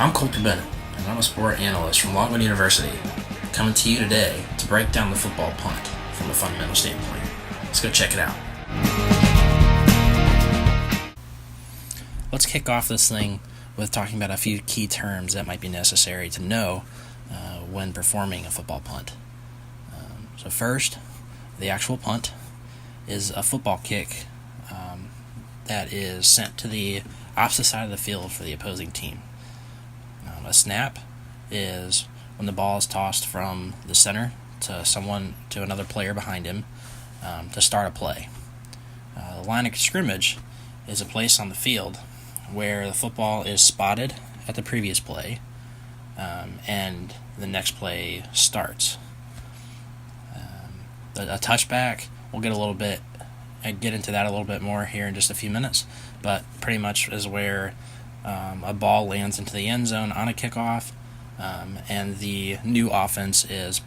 I'm Colton Bennett, and I'm a sport analyst from Longwood University, coming to you today to break down the football punt from a fundamental standpoint. Let's go check it out. Let's kick off this thing with talking about a few key terms that might be necessary to know when performing a football punt. So first, the actual punt is a football kick that is sent to the opposite side of the field for the opposing team. A snap is when the ball is tossed from the center to another player behind him to start a play. The line of scrimmage is a place on the field where the football is spotted at the previous play and the next play starts. A touchback, we'll get into that a little bit more here in just a few minutes, but pretty much is where a ball lands into the end zone on a kickoff, and the new offense is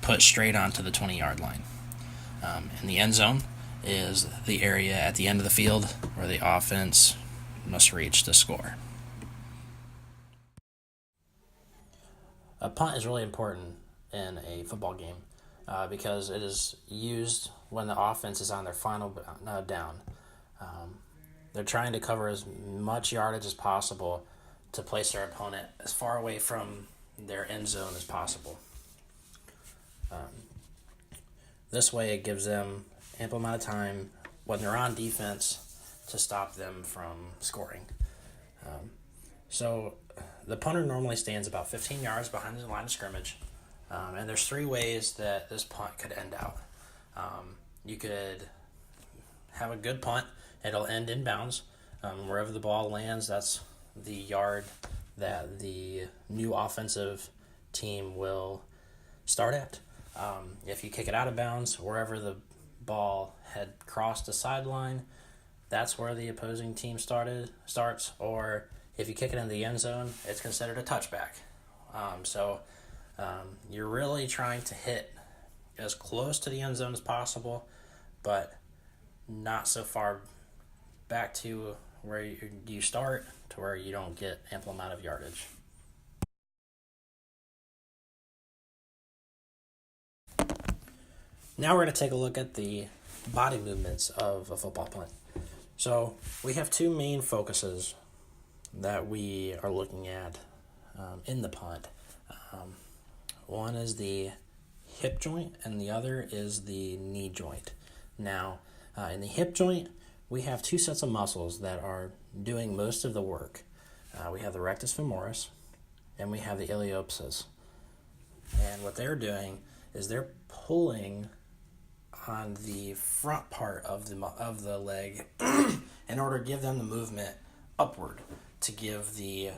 put straight onto the 20-yard line. And the end zone is the area at the end of the field where the offense must reach to score. A punt is really important in a football game because it is used when the offense is on their final down. They're trying to cover as much yardage as possible to place their opponent as far away from their end zone as possible. This way it gives them ample amount of time when they're on defense to stop them from scoring. So the punter normally stands about 15 yards behind the line of scrimmage, and there's three ways that this punt could end out. You could have a good punt. It'll end in bounds. Wherever the ball lands, that's the yard that the new offensive team will start at. If you kick it out of bounds, wherever the ball had crossed the sideline, that's where the opposing team starts. Or if you kick it in the end zone, it's considered a touchback. So you're really trying to hit as close to the end zone as possible, but not so far back to where you start to where you don't get ample amount of yardage. Now we're going to take a look at the body movements of a football punt. So we have two main focuses that we are looking at in the punt. One is the hip joint and the other is the knee joint. Now, in the hip joint, we have two sets of muscles that are doing most of the work. We have the rectus femoris and we have the iliopsoas. And what they're doing is they're pulling on the front part of the leg in order to give them the movement upward to give the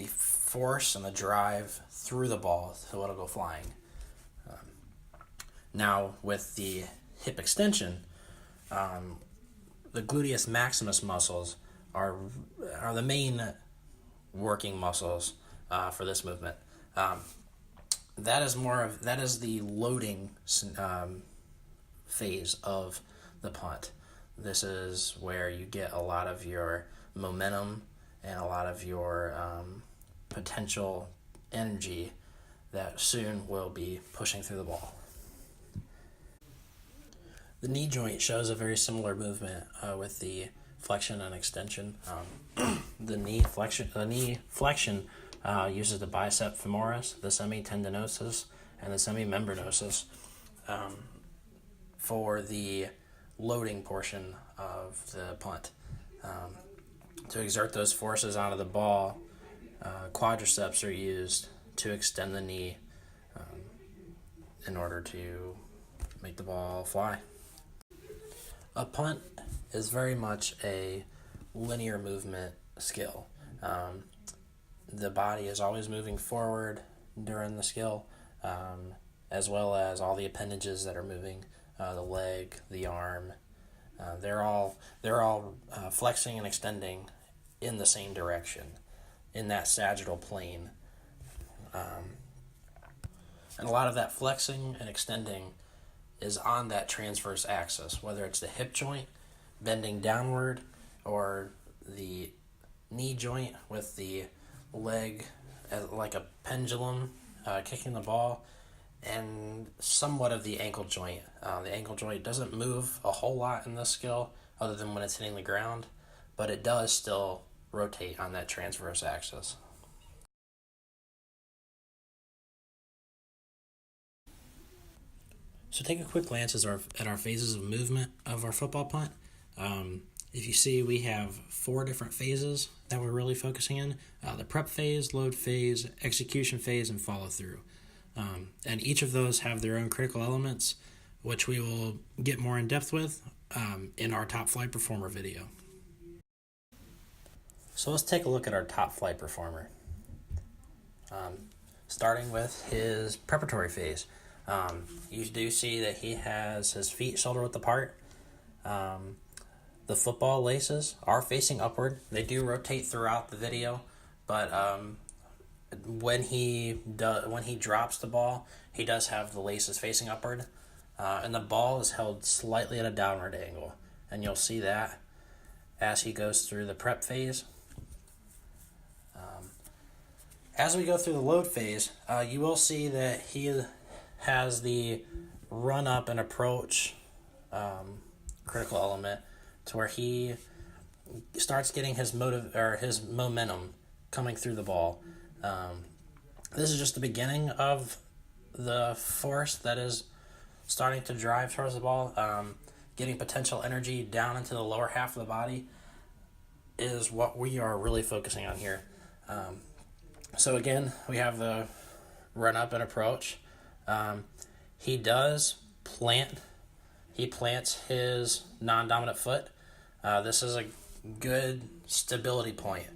force and the drive through the ball so it'll go flying. Now with the hip extension, the gluteus maximus muscles are the main working muscles for this movement. That is the loading phase of the punt. This is where you get a lot of your momentum and a lot of your potential energy that soon will be pushing through the ball. The knee joint shows a very similar movement with the flexion and extension. The knee flexion uses the bicep femoris, the semitendinosus, and the semimembranosus for the loading portion of the punt. To exert those forces onto the ball, quadriceps are used to extend the knee in order to make the ball fly. A punt is very much a linear movement skill. The body is always moving forward during the skill, as well as all the appendages that are moving, the leg, the arm. They're all flexing and extending in the same direction, in that sagittal plane. And a lot of that flexing and extending is on that transverse axis, whether it's the hip joint bending downward or the knee joint with the leg as like a pendulum, kicking the ball, and somewhat of the ankle joint. The ankle joint doesn't move a whole lot in this skill other than when it's hitting the ground, but it does still rotate on that transverse axis. So take a quick glance at our phases of movement of our football punt. If you see, we have 4 different phases that we're really focusing in. The prep phase, load phase, execution phase, and follow through. And each of those have their own critical elements, which we will get more in depth with in our top flight performer video. So let's take a look at our top flight performer. Starting with his preparatory phase. You do see that he has his feet shoulder width apart. The football laces are facing upward. They do rotate throughout the video, but when he drops the ball, he does have the laces facing upward, and the ball is held slightly at a downward angle, and you'll see that as he goes through the prep phase. As we go through the load phase, you will see that he has the run up and approach critical element to where he starts getting his momentum coming through the ball. This is just the beginning of the force that is starting to drive towards the ball. Getting potential energy down into the lower half of the body is what we are really focusing on here. So again, we have the run up and approach. He does plant. He plants his non-dominant foot. This is a good stability point.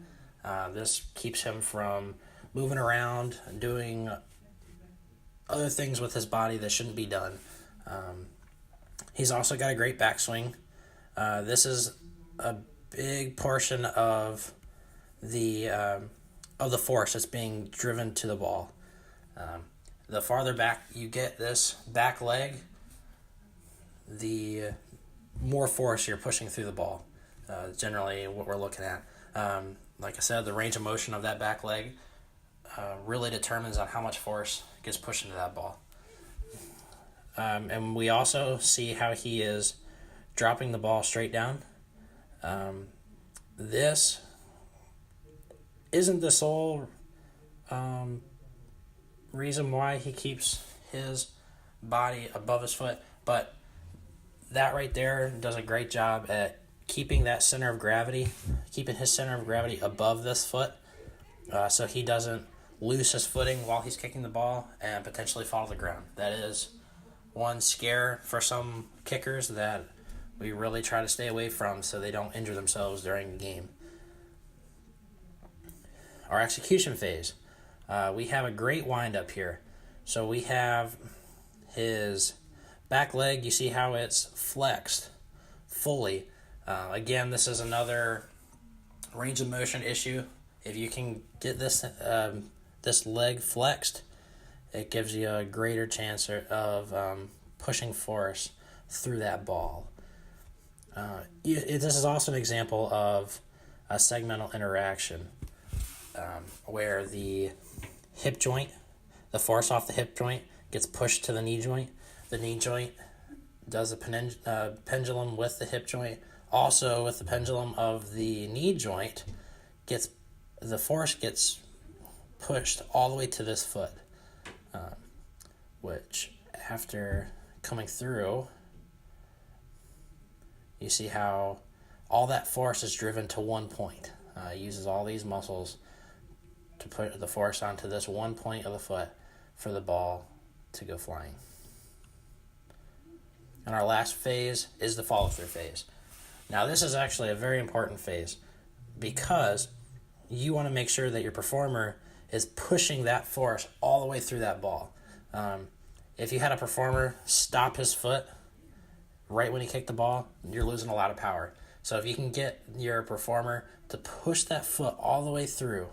This keeps him from moving around and doing other things with his body that shouldn't be done. He's also got a great backswing. This is a big portion of the force that's being driven to the ball. The farther back you get this back leg, the more force you're pushing through the ball. Generally what we're looking at. Like I said, the range of motion of that back leg really determines on how much force gets pushed into that ball. And we also see how he is dropping the ball straight down. This isn't the sole reason why he keeps his body above his foot, but that right there does a great job at keeping that center of gravity, keeping his center of gravity above this foot, so he doesn't lose his footing while he's kicking the ball and potentially fall to the ground. That is one scare for some kickers that we really try to stay away from so they don't injure themselves during the game. Our execution phase. We have a great wind-up here. So we have his back leg. You see how it's flexed fully. Again, this is another range of motion issue. If you can get this leg flexed, it gives you a greater chance of pushing force through that ball. This is also an example of a segmental interaction where the hip joint, the force off the hip joint gets pushed to the knee joint. The knee joint does a pendulum with the hip joint. Also, with the pendulum of the knee joint, the force gets pushed all the way to this foot, which after coming through, you see how all that force is driven to one point. It uses all these muscles to put the force onto this one point of the foot for the ball to go flying. And our last phase is the follow-through phase. Now this is actually a very important phase because you want to make sure that your performer is pushing that force all the way through that ball. If you had a performer stop his foot right when he kicked the ball, you're losing a lot of power. So if you can get your performer to push that foot all the way through,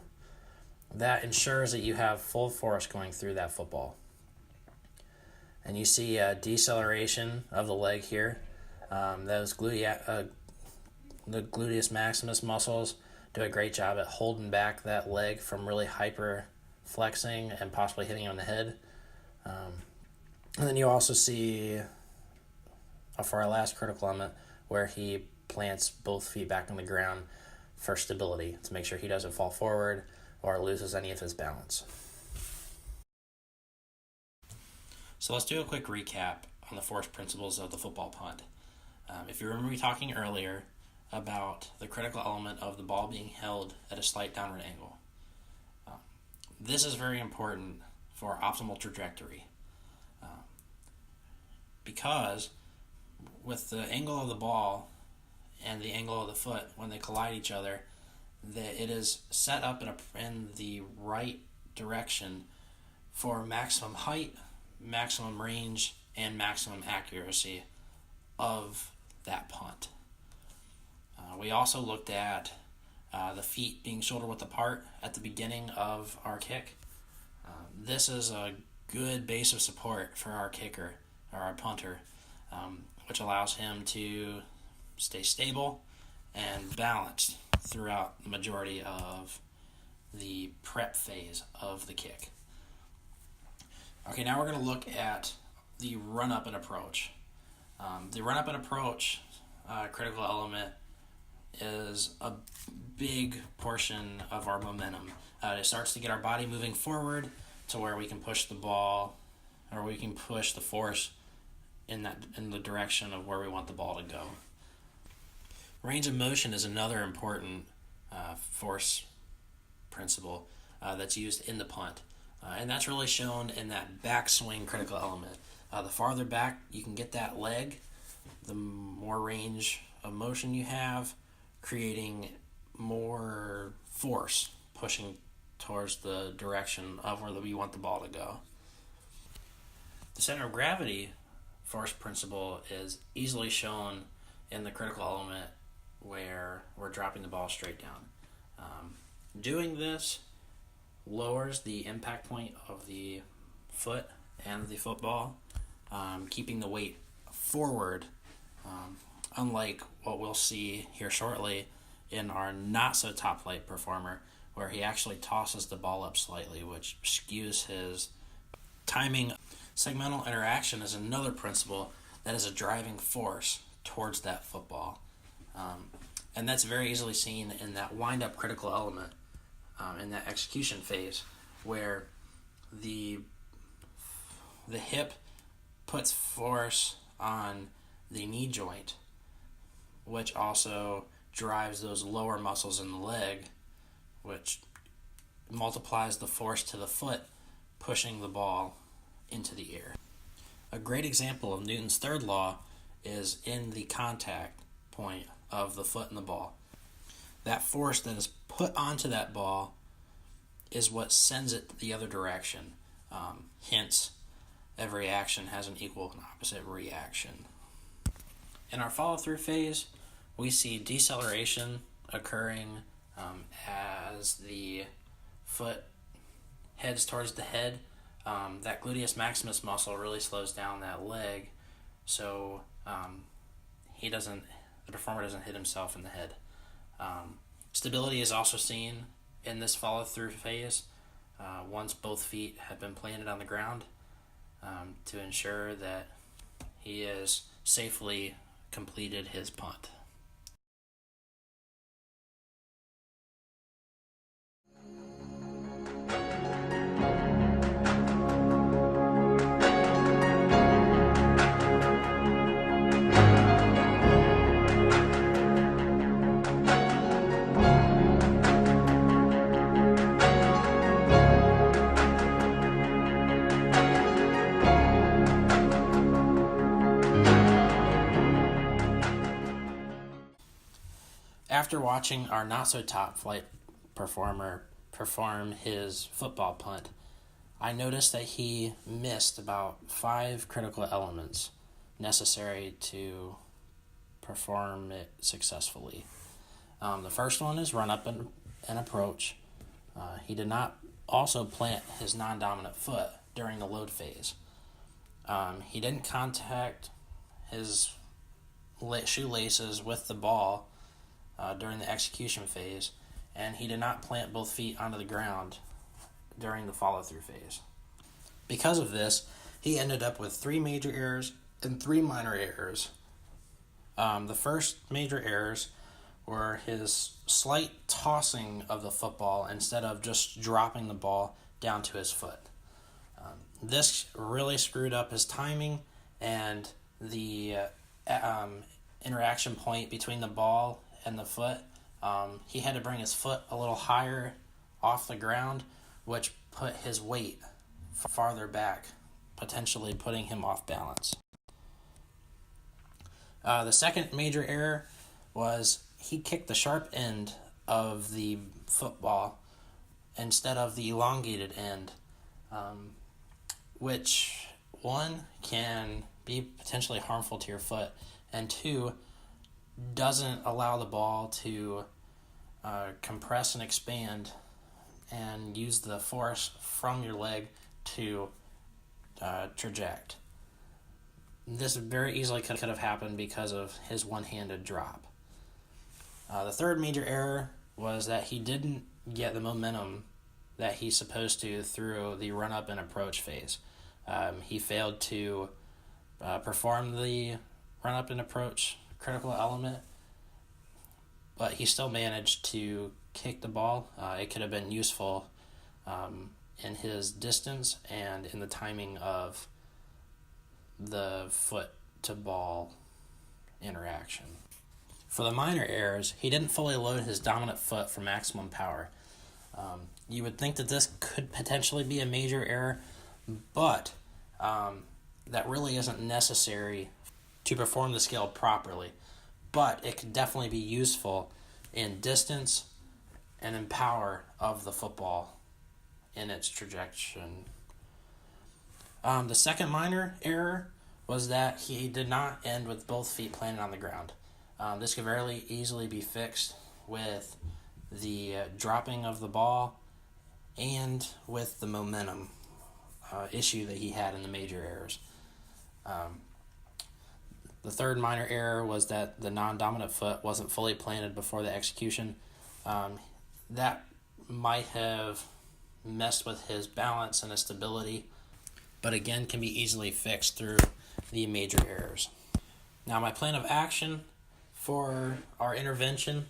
that ensures that you have full force going through that football. And you see a deceleration of the leg here. The gluteus maximus muscles do a great job at holding back that leg from really hyper flexing and possibly hitting you on the head. And then you also see, for our last critical element, where he plants both feet back on the ground for stability to make sure he doesn't fall forward or loses any of his balance. So let's do a quick recap on the force principles of the football punt. If you remember me talking earlier about the critical element of the ball being held at a slight downward angle. This is very important for optimal trajectory because with the angle of the ball and the angle of the foot when they collide each other, that it is set up in the right direction for maximum height, maximum range, and maximum accuracy of that punt. We also looked at the feet being shoulder width apart at the beginning of our kick. This is a good base of support for our kicker, or our punter, which allows him to stay stable and balanced throughout the majority of the prep phase of the kick. Okay, now we're going to look at the run-up and approach. The run-up and approach critical element is a big portion of our momentum. It starts to get our body moving forward to where we can push the ball, or we can push the force in the direction of where we want the ball to go. Range of motion is another important force principle that's used in the punt. And that's really shown in that backswing critical element. The farther back you can get that leg, the more range of motion you have, creating more force pushing towards the direction of where we want the ball to go. The center of gravity force principle is easily shown in the critical element where we're dropping the ball straight down. Doing this lowers the impact point of the foot and the football, keeping the weight forward, unlike what we'll see here shortly in our not-so-top flight performer, where he actually tosses the ball up slightly, which skews his timing. Segmental interaction is another principle that is a driving force towards that football. And that's very easily seen in that wind-up critical element, in that execution phase, where the hip puts force on the knee joint, which also drives those lower muscles in the leg, which multiplies the force to the foot, pushing the ball into the air. A great example of Newton's third law is in the contact point of the foot and the ball. That force that is put onto that ball is what sends it the other direction. Hence, every action has an equal and opposite reaction. In our follow-through phase, we see deceleration occurring as the foot heads towards the head. That gluteus maximus muscle really slows down that leg, so the performer doesn't hit himself in the head. Stability is also seen in this follow-through phase once both feet have been planted on the ground to ensure that he has safely completed his punt. After watching our not-so-top flight performer perform his football punt, I noticed that he missed about 5 critical elements necessary to perform it successfully. The first one is run up and approach. He did not also plant his non-dominant foot during the load phase. He didn't contact his shoelaces with the ball during the execution phase, and he did not plant both feet onto the ground during the follow-through phase. Because of this, he ended up with 3 major errors and 3 minor errors. The first major errors were his slight tossing of the football instead of just dropping the ball down to his foot. This really screwed up his timing and the interaction point between the ball and the foot. He had to bring his foot a little higher off the ground, which put his weight farther back, potentially putting him off balance. The second major error was he kicked the sharp end of the football instead of the elongated end, which, one, can be potentially harmful to your foot, and two, doesn't allow the ball to compress and expand and use the force from your leg to traject. This very easily could have happened because of his one-handed drop. The third major error was that he didn't get the momentum that he's supposed to through the run-up and approach phase. He failed to perform the run-up and approach critical element, but he still managed to kick the ball. It could have been useful in his distance and in the timing of the foot-to-ball interaction. For the minor errors, he didn't fully load his dominant foot for maximum power. You would think that this could potentially be a major error, but that really isn't necessary to perform the skill properly. But it could definitely be useful in distance and in power of the football in its trajectory. The second minor error was that he did not end with both feet planted on the ground. This could very easily be fixed with the dropping of the ball and with the momentum issue that he had in the major errors. The third minor error was that the non-dominant foot wasn't fully planted before the execution. That might have messed with his balance and his stability, but again can be easily fixed through the major errors. Now, my plan of action for our intervention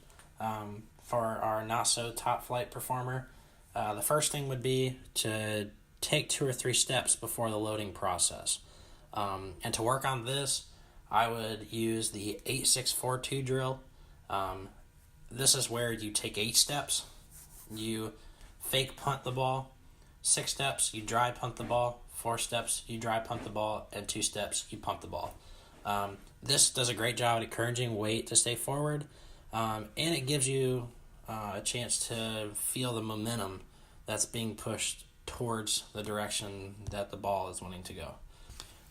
for our not-so-top flight performer, the first thing would be to take 2 or 3 steps before the loading process. And to work on this, I would use the 8-6-4-2 drill. This is where you take 8 steps, you fake punt the ball, 6 steps, you dry punt the ball, 4 steps, you dry punt the ball, and 2 steps, you pump the ball. This does a great job at encouraging weight to stay forward, and it gives you a chance to feel the momentum that's being pushed towards the direction that the ball is wanting to go.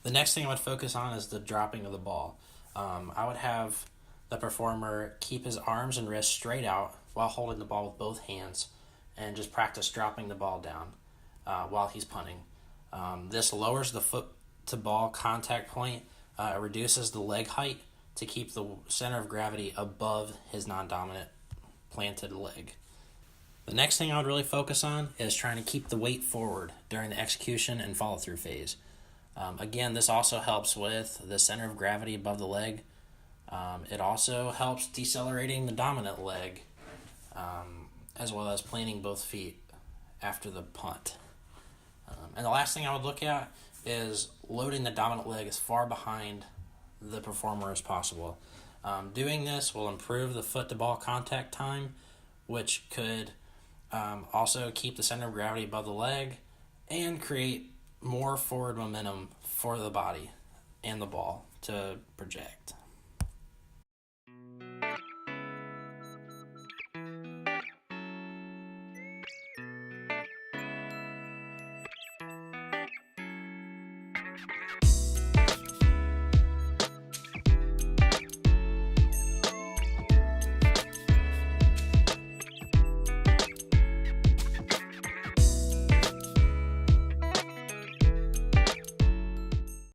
The next thing I would focus on is the dropping of the ball. I would have the performer keep his arms and wrists straight out while holding the ball with both hands and just practice dropping the ball down while he's punting. This lowers the foot-to-ball contact point. It reduces the leg height to keep the center of gravity above his non-dominant planted leg. The next thing I would really focus on is trying to keep the weight forward during the execution and follow-through phase. Again, this also helps with the center of gravity above the leg. It also helps decelerating the dominant leg, as well as planting both feet after the punt. And the last thing I would look at is loading the dominant leg as far behind the performer as possible. Doing this will improve the foot-to-ball contact time, which could also keep the center of gravity above the leg and create more forward momentum for the body and the ball to project.